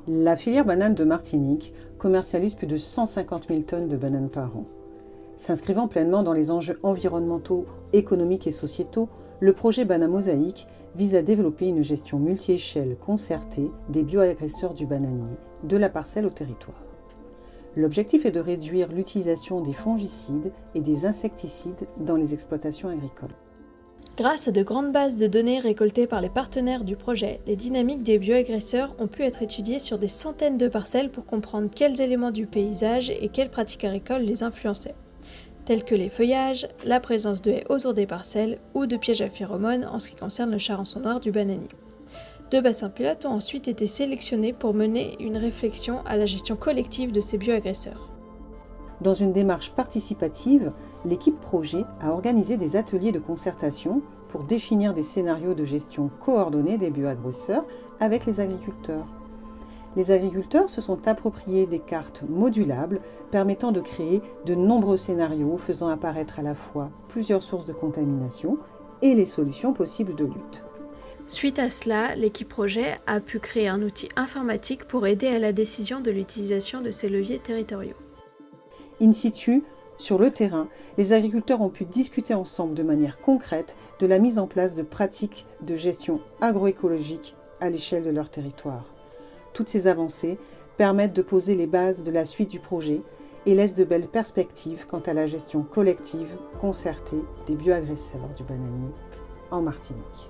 La filière banane de Martinique commercialise plus de 150 000 tonnes de bananes par an. S'inscrivant pleinement dans les enjeux environnementaux, économiques et sociétaux, le projet Banamosaïque vise à développer une gestion multi-échelle concertée des bioagresseurs du bananier, de la parcelle au territoire. L'objectif est de réduire l'utilisation des fongicides et des insecticides dans les exploitations agricoles. Grâce à de grandes bases de données récoltées par les partenaires du projet, les dynamiques des bioagresseurs ont pu être étudiées sur des centaines de parcelles pour comprendre quels éléments du paysage et quelles pratiques agricoles les influençaient, tels que les feuillages, la présence de haies autour des parcelles ou de pièges à phéromones en ce qui concerne le charançon noir du bananier. 2 bassins pilotes ont ensuite été sélectionnés pour mener une réflexion à la gestion collective de ces bioagresseurs. Dans une démarche participative, l'équipe projet a organisé des ateliers de concertation pour définir des scénarios de gestion coordonnée des bioagresseurs avec les agriculteurs. Les agriculteurs se sont appropriés des cartes modulables permettant de créer de nombreux scénarios faisant apparaître à la fois plusieurs sources de contamination et les solutions possibles de lutte. Suite à cela, l'équipe projet a pu créer un outil informatique pour aider à la décision de l'utilisation de ces leviers territoriaux. In situ, sur le terrain, les agriculteurs ont pu discuter ensemble de manière concrète de la mise en place de pratiques de gestion agroécologique à l'échelle de leur territoire. Toutes ces avancées permettent de poser les bases de la suite du projet et laissent de belles perspectives quant à la gestion collective, concertée des bioagresseurs du bananier en Martinique.